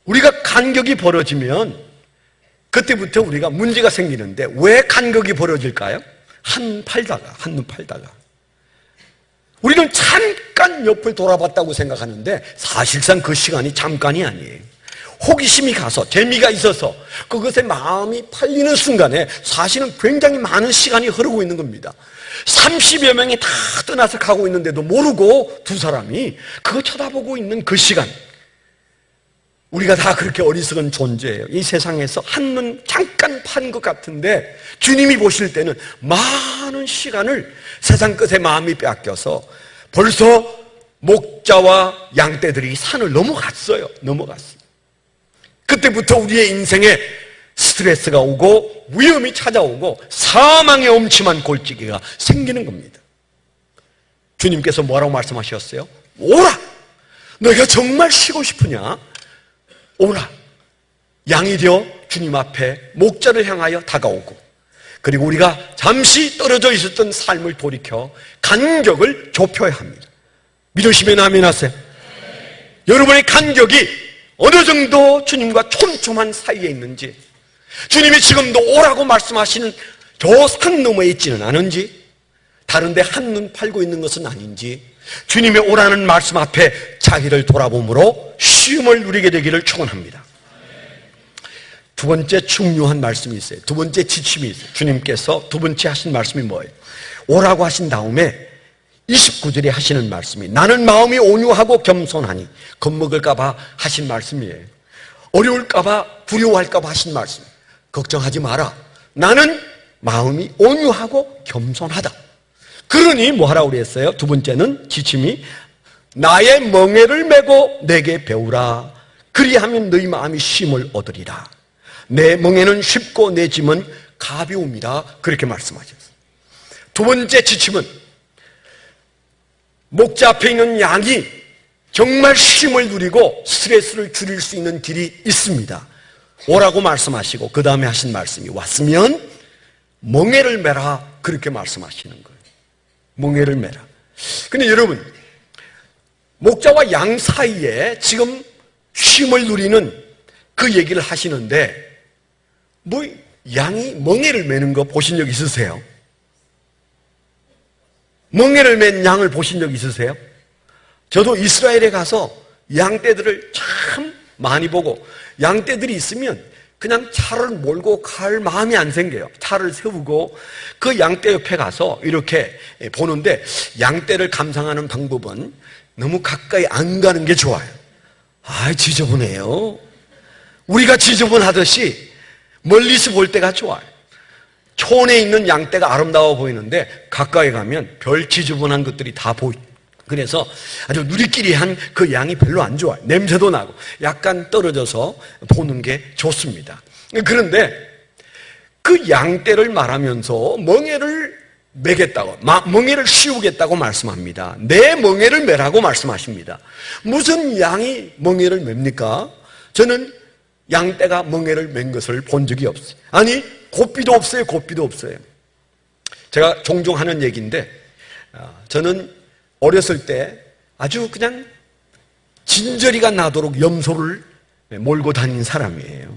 S1: 우리가 간격이 벌어지면 그때부터 우리가 문제가 생기는데, 왜 간격이 벌어질까요? 한눈 팔다가. 우리는 잠깐 옆을 돌아봤다고 생각하는데 사실상 그 시간이 잠깐이 아니에요. 호기심이 가서, 재미가 있어서 그것에 마음이 팔리는 순간에 사실은 굉장히 많은 시간이 흐르고 있는 겁니다. 30여 명이 다 떠나서 가고 있는데도 모르고 두 사람이 그거 쳐다보고 있는 그 시간, 우리가 다 그렇게 어리석은 존재예요. 이 세상에서 한눈 잠깐 판 것 같은데 주님이 보실 때는 많은 시간을 세상 끝에 마음이 빼앗겨서 벌써 목자와 양떼들이 산을 넘어갔어요. 그때부터 우리의 인생에 스트레스가 오고 위험이 찾아오고 사망의 엄침한 골짜기가 생기는 겁니다. 주님께서 뭐라고 말씀하셨어요? 오라! 너희가 정말 쉬고 싶으냐? 오라. 양이 되어 주님 앞에 목자를 향하여 다가오고, 그리고 우리가 잠시 떨어져 있었던 삶을 돌이켜 간격을 좁혀야 합니다. 믿으시면 아멘 하세요. 여러분의 간격이 어느 정도 주님과 촘촘한 사이에 있는지, 주님이 지금도 오라고 말씀하시는 저 산 너머에 있지는 않은지, 다른 데 한눈 팔고 있는 것은 아닌지, 주님의 오라는 말씀 앞에 자기를 돌아봄으로 쉼을 누리게 되기를 축원합니다. 두 번째 중요한 말씀이 있어요. 두 번째 지침이 있어요. 주님께서 두 번째 하신 말씀이 뭐예요? 오라고 하신 다음에 29절에 하시는 말씀이, 나는 마음이 온유하고 겸손하니, 겁먹을까 봐 하신 말씀이에요. 어려울까 봐, 두려워할까 봐 하신 말씀. 걱정하지 마라. 나는 마음이 온유하고 겸손하다. 그러니 뭐 하라고 그랬어요? 두 번째는 지침이, 나의 멍에를 메고 내게 배우라. 그리하면 너희 마음이 쉼을 얻으리라. 내 멍에는 쉽고 내 짐은 가벼움이라. 그렇게 말씀하셨어요. 두 번째 지침은, 목자 앞에 있는 양이 정말 쉼을 누리고 스트레스를 줄일 수 있는 길이 있습니다. 오라고 말씀하시고 그 다음에 하신 말씀이, 왔으면 멍에를 메라. 그렇게 말씀하시는 거예요. 멍에를 메라. 근데 여러분, 목자와 양 사이에 지금 쉼을 누리는 그 얘기를 하시는데, 뭐 양이 멍에를 메는 거 보신 적 있으세요? 멍에를 맨 양을 보신 적 있으세요? 저도 이스라엘에 가서 양떼들을 참 많이 보고, 양떼들이 있으면 그냥 차를 몰고 갈 마음이 안 생겨요. 차를 세우고 그 양떼 옆에 가서 이렇게 보는데, 양떼를 감상하는 방법은 너무 가까이 안 가는 게 좋아요. 아, 지저분해요. 우리가 지저분하듯이 멀리서 볼 때가 좋아요. 촌에 있는 양떼가 아름다워 보이는데 가까이 가면 별 지저분한 것들이 다 보여요. 그래서 아주 누리끼리한 그 양이 별로 안 좋아요. 냄새도 나고 약간 떨어져서 보는 게 좋습니다. 그런데 그 양떼를 말하면서 멍에를 매겠다고, 멍에를 씌우겠다고 말씀합니다. 내 멍에를 매라고 말씀하십니다. 무슨 양이 멍에를 맵니까? 저는 양떼가 멍에를 맨 것을 본 적이 없어요. 아니, 고삐도 없어요. 고삐도 없어요. 제가 종종 하는 얘기인데, 저는 어렸을 때 아주 그냥 진저리가 나도록 염소를 몰고 다닌 사람이에요.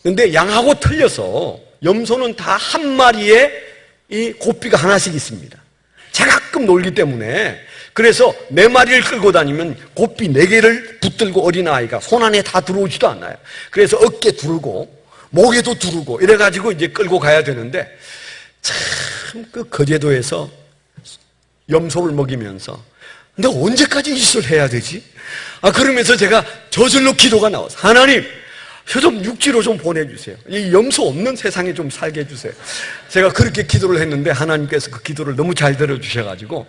S1: 그런데 양하고 틀려서 염소는 다 한 마리에 이 고삐가 하나씩 있습니다. 자가끔 놀기 때문에. 그래서 4마리를 끌고 다니면 고삐 4개를 붙들고 어린아이가 손 안에 다 들어오지도 않아요. 그래서 어깨 두르고 목에도 두르고 이래가지고 이제 끌고 가야 되는데, 참 그 거제도에서 염소를 먹이면서 내가 언제까지 이 짓을 해야 되지? 그러면서 제가 저절로 기도가 나와서, 하나님, 저 좀 육지로 좀 보내주세요. 이 염소 없는 세상에 좀 살게 해주세요. 제가 그렇게 기도를 했는데 하나님께서 그 기도를 너무 잘 들어주셔가지고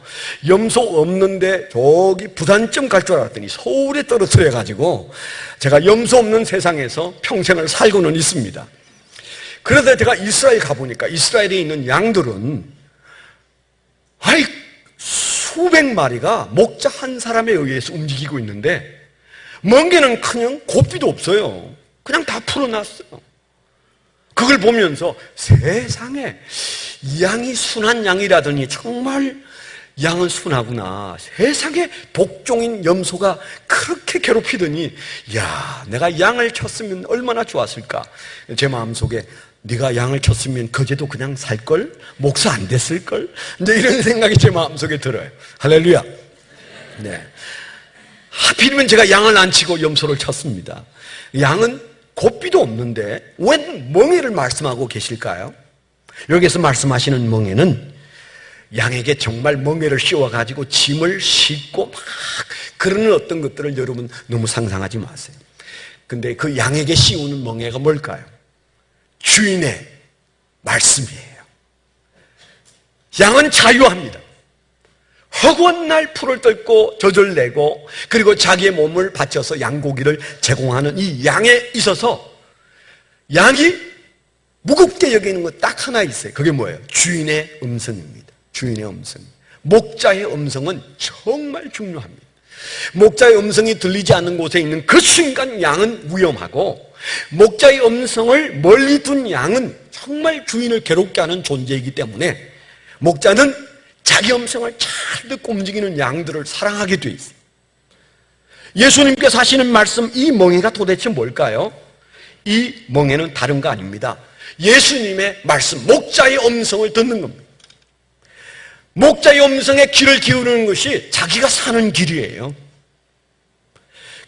S1: 염소 없는데 저기 부산쯤 갈 줄 알았더니 서울에 떨어뜨려가지고 제가 염소 없는 세상에서 평생을 살고는 있습니다. 그러다 제가 이스라엘 가보니까 이스라엘에 있는 양들은 수백 마리가 목자 한 사람에 의해서 움직이고 있는데, 멍게는 그냥 고삐도 없어요. 그냥 다 풀어놨어요. 그걸 보면서 세상에 이 양이 순한 양이라더니 정말 양은 순하구나. 세상에 복종인 염소가 그렇게 괴롭히더니, 야, 내가 양을 쳤으면 얼마나 좋았을까. 제 마음속에 네가 양을 쳤으면 거제도 그냥 살걸? 목사 안 됐을걸? 이제 이런 생각이 제 마음속에 들어요. 할렐루야. 네. 하필이면 제가 양을 안 치고 염소를 쳤습니다. 양은 고삐도 없는데 왜 멍에를 말씀하고 계실까요? 여기서 말씀하시는 멍에는 양에게 정말 멍에를 씌워가지고 짐을 싣고 막 그러는 어떤 것들을 여러분 너무 상상하지 마세요. 근데 그 양에게 씌우는 멍에가 뭘까요? 주인의 말씀이에요. 양은 자유합니다. 허구한 날 풀을 뜯고 젖을 내고 그리고 자기의 몸을 바쳐서 양고기를 제공하는 이 양에 있어서 양이 무겁게 여기는 것 딱 하나 있어요. 그게 뭐예요? 주인의 음성입니다. 주인의 음성. 목자의 음성은 정말 중요합니다. 목자의 음성이 들리지 않는 곳에 있는 그 순간 양은 위험하고, 목자의 음성을 멀리 둔 양은 정말 주인을 괴롭게 하는 존재이기 때문에 목자는 자기 음성을 잘 듣고 움직이는 양들을 사랑하게 돼 있어요. 예수님께서 하시는 말씀, 이 멍에가 도대체 뭘까요? 이 멍에는 다른 거 아닙니다. 예수님의 말씀, 목자의 음성을 듣는 겁니다. 목자의 음성에 귀를 기울이는 것이 자기가 사는 길이에요.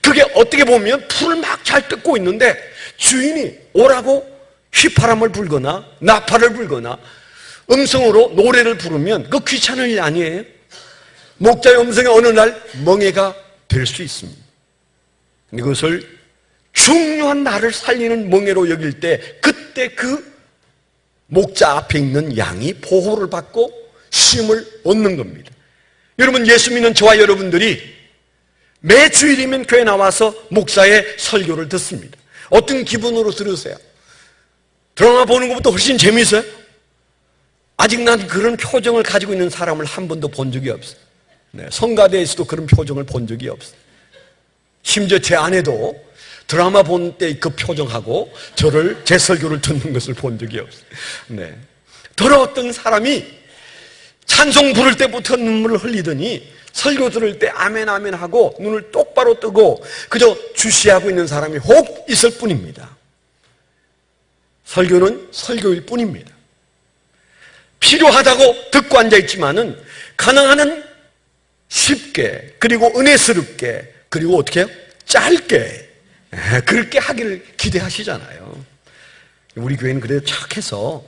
S1: 그게 어떻게 보면 풀을 막 잘 뜯고 있는데 주인이 오라고 휘파람을 불거나 나팔을 불거나 음성으로 노래를 부르면 그거 귀찮은 일 아니에요? 목자의 음성에 어느 날 멍에가 될 수 있습니다. 이것을 중요한 나를 살리는 멍에로 여길 때, 그때 그 목자 앞에 있는 양이 보호를 받고 쉼을 얻는 겁니다. 여러분, 예수 믿는 저와 여러분들이 매 주일이면 교회 나와서 목사의 설교를 듣습니다. 어떤 기분으로 들으세요? 드라마 보는 것보다 훨씬 재미있어요? 아직 난 그런 표정을 가지고 있는 사람을 한 번도 본 적이 없어요. 네, 성가대에서도 그런 표정을 본 적이 없어요. 심지어 제 아내도 드라마 본 때 그 표정하고 제 설교를 듣는 것을 본 적이 없어요. 네. 더러웠던 사람이 찬송 부를 때부터 눈물을 흘리더니 설교 들을 때 아멘 아멘 하고 눈을 똑바로 뜨고 그저 주시하고 있는 사람이 혹 있을 뿐입니다. 설교는 설교일 뿐입니다. 필요하다고 듣고 앉아있지만은 가능한 한 쉽게, 그리고 은혜스럽게, 그리고 어떻게 해요? 짧게 그렇게 하기를 기대하시잖아요. 우리 교회는 그래도 착해서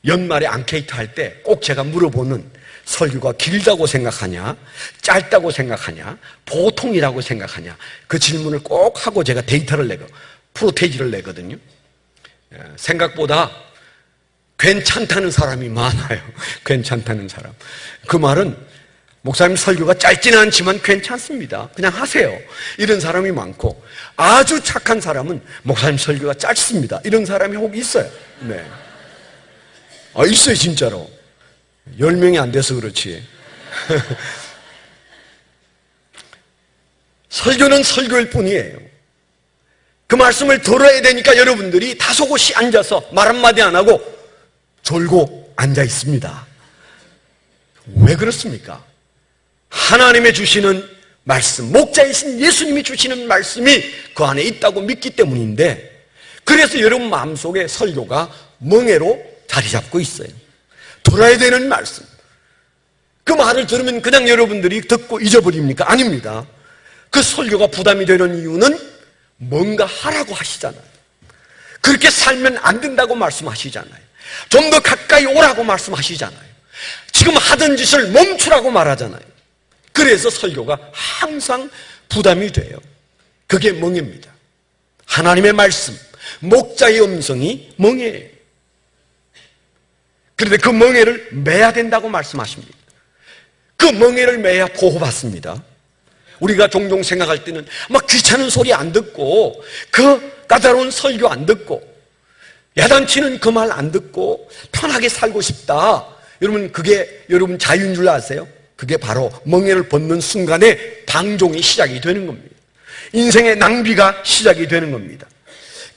S1: 연말에 앙케이트 할 때 꼭 제가 물어보는, 설교가 길다고 생각하냐, 짧다고 생각하냐, 보통이라고 생각하냐, 그 질문을 꼭 하고 제가 데이터를 내고 프로테이지를 내거든요. 생각보다 괜찮다는 사람이 많아요. 괜찮다는 사람. 그 말은 목사님 설교가 짧지는 않지만 괜찮습니다, 그냥 하세요, 이런 사람이 많고, 아주 착한 사람은 목사님 설교가 짧습니다, 이런 사람이 혹 있어요. 네. 있어요, 진짜로. 10명이 안 돼서 그렇지. 설교는 설교일 뿐이에요. 그 말씀을 들어야 되니까 여러분들이 다소곳이 앉아서 말 한마디 안 하고 졸고 앉아 있습니다. 왜 그렇습니까? 하나님의 주시는 말씀, 목자이신 예수님이 주시는 말씀이 그 안에 있다고 믿기 때문인데, 그래서 여러분 마음속에 설교가 멍에로 자리 잡고 있어요. 들어야 되는 말씀. 그 말을 들으면 그냥 여러분들이 듣고 잊어버립니까? 아닙니다. 그 설교가 부담이 되는 이유는 뭔가 하라고 하시잖아요. 그렇게 살면 안 된다고 말씀하시잖아요. 좀 더 가까이 오라고 말씀하시잖아요. 지금 하던 짓을 멈추라고 말하잖아요. 그래서 설교가 항상 부담이 돼요. 그게 멍에입니다. 하나님의 말씀, 목자의 음성이 멍에예요. 그런데 그 멍에를 매야 된다고 말씀하십니다. 그 멍에를 매야 보호받습니다. 우리가 종종 생각할 때는 막 귀찮은 소리 안 듣고, 그 까다로운 설교 안 듣고, 야단치는 그 말 안 듣고 편하게 살고 싶다. 여러분, 그게 여러분 자유인 줄 아세요? 그게 바로 멍에를 벗는 순간에 방종이 시작이 되는 겁니다. 인생의 낭비가 시작이 되는 겁니다.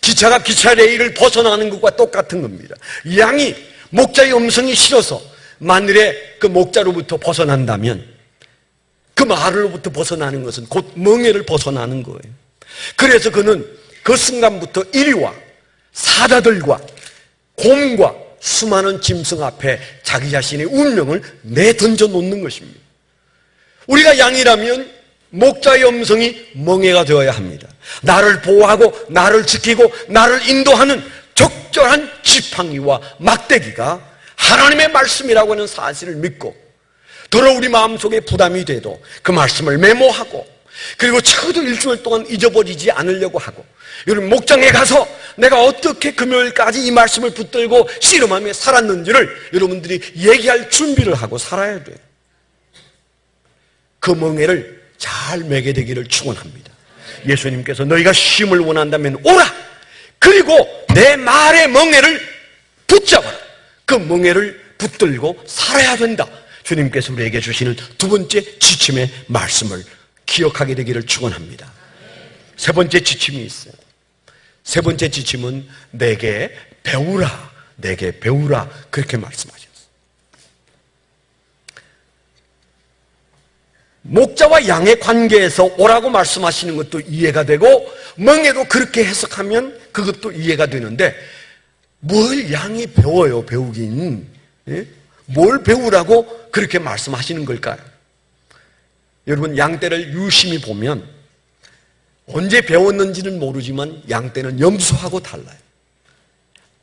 S1: 기차가 기차 레일을 벗어나는 것과 똑같은 겁니다. 양이 목자의 음성이 싫어서 만일에 그 목자로부터 벗어난다면, 그 마을로부터 벗어나는 것은 곧 멍에를 벗어나는 거예요. 그래서 그는 그 순간부터 이리와 사자들과 곰과 수많은 짐승 앞에 자기 자신의 운명을 내던져 놓는 것입니다. 우리가 양이라면 목자의 음성이 멍에가 되어야 합니다. 나를 보호하고 나를 지키고 나를 인도하는 적절한 지팡이와 막대기가 하나님의 말씀이라고 하는 사실을 믿고, 더러 우리 마음속에 부담이 돼도 그 말씀을 메모하고, 그리고 적어도 일주일 동안 잊어버리지 않으려고 하고, 여러분 목장에 가서 내가 어떻게 금요일까지 이 말씀을 붙들고 씨름하며 살았는지를 여러분들이 얘기할 준비를 하고 살아야 돼요. 그 멍에를 잘 매게 되기를 축원합니다. 예수님께서 너희가 쉼을 원한다면 오라, 그리고 내 말의 멍에를 붙잡아라. 그 멍에를 붙들고 살아야 된다. 주님께서 우리에게 주시는 두 번째 지침의 말씀을 기억하게 되기를 축원합니다. 세 번째 지침이 있어요. 세 번째 지침은 내게 배우라, 내게 배우라, 그렇게 말씀하셨어요. 목자와 양의 관계에서 오라고 말씀하시는 것도 이해가 되고, 멍에도 그렇게 해석하면 그것도 이해가 되는데, 뭘 양이 배워요, 배우긴. 예? 뭘 배우라고 그렇게 말씀하시는 걸까요? 여러분, 양떼를 유심히 보면 언제 배웠는지는 모르지만 양떼는 염소하고 달라요.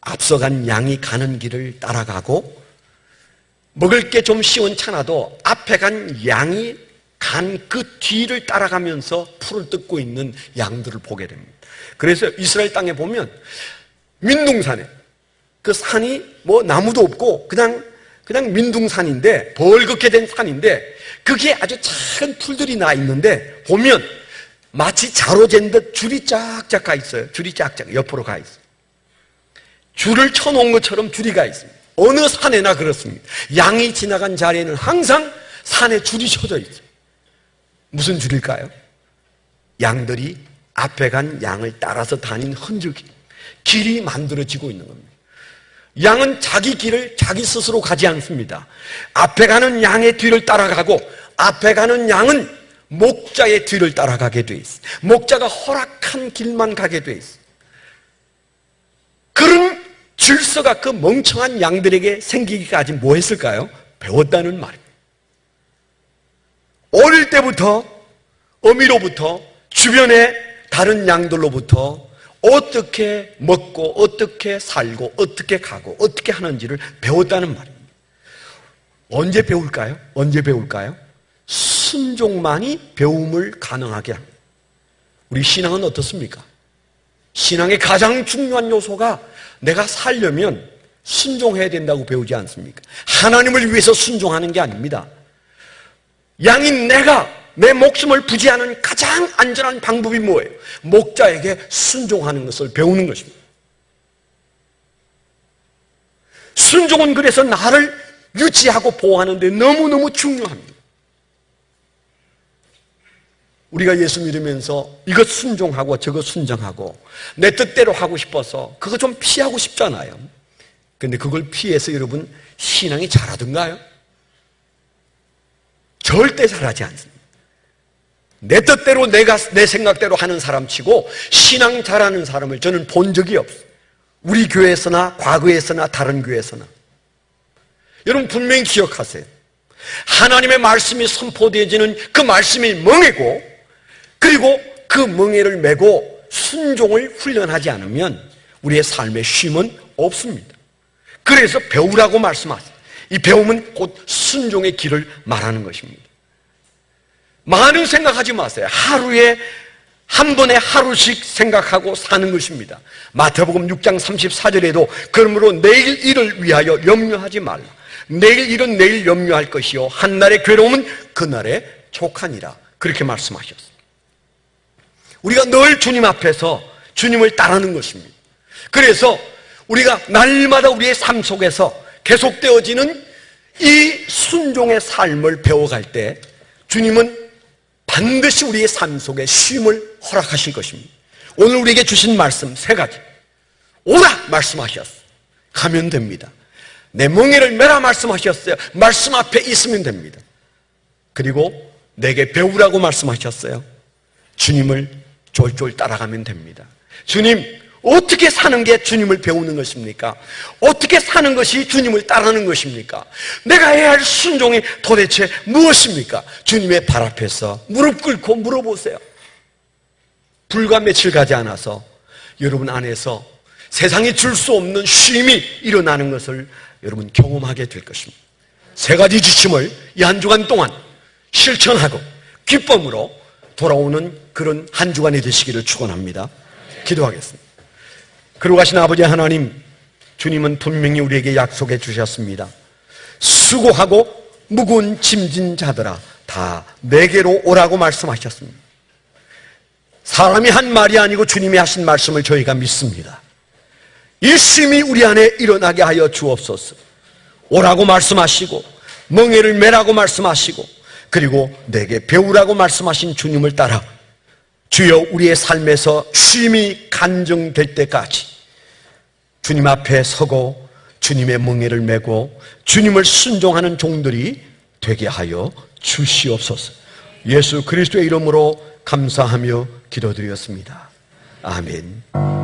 S1: 앞서간 양이 가는 길을 따라가고, 먹을 게 좀 시원찮아도 앞에 간 양이 간 그 뒤를 따라가면서 풀을 뜯고 있는 양들을 보게 됩니다. 그래서 이스라엘 땅에 보면 민둥산에, 그 산이 뭐 나무도 없고 그냥 민둥산인데, 벌겋게 된 산인데 그게 아주 작은 풀들이 나 있는데, 보면 마치 자로 잰 듯 줄이 쫙쫙 가 있어요. 줄이 쫙쫙 옆으로 가 있어요. 줄을 쳐놓은 것처럼 줄이 가 있습니다. 어느 산에나 그렇습니다. 양이 지나간 자리에는 항상 산에 줄이 쳐져 있어요. 무슨 줄일까요? 양들이 앞에 간 양을 따라서 다닌 흔적이, 길이 만들어지고 있는 겁니다. 양은 자기 길을 자기 스스로 가지 않습니다. 앞에 가는 양의 뒤를 따라가고, 앞에 가는 양은 목자의 뒤를 따라가게 돼 있어요. 목자가 허락한 길만 가게 돼 있어요. 그런 질서가 그 멍청한 양들에게 생기기까지 뭐 했을까요? 배웠다는 말입니다. 어릴 때부터 어미로부터 주변에 다른 양들로부터 어떻게 먹고 어떻게 살고 어떻게 가고 어떻게 하는지를 배웠다는 말입니다. 언제 배울까요? 언제 배울까요? 순종만이 배움을 가능하게 합니다. 우리 신앙은 어떻습니까? 신앙의 가장 중요한 요소가 내가 살려면 순종해야 된다고 배우지 않습니까? 하나님을 위해서 순종하는 게 아닙니다. 양인 내가 내 목숨을 부지하는 가장 안전한 방법이 뭐예요? 목자에게 순종하는 것을 배우는 것입니다. 순종은 그래서 나를 유지하고 보호하는 데 너무너무 중요합니다. 우리가 예수 믿으면서 이것 순종하고 저것 순종하고 내 뜻대로 하고 싶어서 그거 좀 피하고 싶잖아요. 그런데 그걸 피해서 여러분 신앙이 잘하던가요? 절대 잘하지 않습니다. 내 뜻대로 내 생각대로 하는 사람 치고 신앙 잘하는 사람을 저는 본 적이 없어요. 우리 교회에서나 과거에서나 다른 교회에서나. 여러분 분명히 기억하세요. 하나님의 말씀이 선포되어지는 그 말씀이 멍에고 그리고 그 멍에를 메고 순종을 훈련하지 않으면 우리의 삶의 쉼은 없습니다. 그래서 배우라고 말씀하세요. 이 배움은 곧 순종의 길을 말하는 것입니다. 많은 생각하지 마세요. 하루에 한 번에 하루씩 생각하고 사는 것입니다. 마태복음 6장 34절에도 그러므로 내일 일을 위하여 염려하지 말라. 내일 일은 내일 염려할 것이요 한날의 괴로움은 그날의 족하니라. 그렇게 말씀하셨습니다. 우리가 늘 주님 앞에서 주님을 따르는 것입니다. 그래서 우리가 날마다 우리의 삶 속에서 계속되어지는 이 순종의 삶을 배워갈 때 주님은 반드시 우리의 삶 속에 쉼을 허락하실 것입니다. 오늘 우리에게 주신 말씀 3가지. 오라 말씀하셨어요. 가면 됩니다. 내 멍에를 메라 말씀하셨어요. 말씀 앞에 있으면 됩니다. 그리고 내게 배우라고 말씀하셨어요. 주님을 쫄쫄 따라가면 됩니다. 주님 어떻게 사는 게 주님을 배우는 것입니까? 어떻게 사는 것이 주님을 따르는 것입니까? 내가 해야 할 순종이 도대체 무엇입니까? 주님의 발 앞에서 무릎 꿇고 물어보세요. 불과 며칠 가지 않아서 여러분 안에서 세상이 줄 수 없는 쉼이 일어나는 것을 여러분 경험하게 될 것입니다. 3가지 지침을 이 한 주간 동안 실천하고 기쁨으로 돌아오는 그런 한 주간이 되시기를 축원합니다. 기도하겠습니다. 거룩하신 아버지 하나님, 주님은 분명히 우리에게 약속해 주셨습니다. 수고하고 무거운 짐진 자들아 다 내게로 오라고 말씀하셨습니다. 사람이 한 말이 아니고 주님이 하신 말씀을 저희가 믿습니다. 이 쉼이 우리 안에 일어나게 하여 주옵소서. 오라고 말씀하시고 멍에를 메라고 말씀하시고 그리고 내게 배우라고 말씀하신 주님을 따라 주여 우리의 삶에서 쉼이 간증될 때까지 주님 앞에 서고 주님의 멍에를 메고 주님을 순종하는 종들이 되게 하여 주시옵소서. 예수 그리스도의 이름으로 감사하며 기도드렸습니다. 아멘.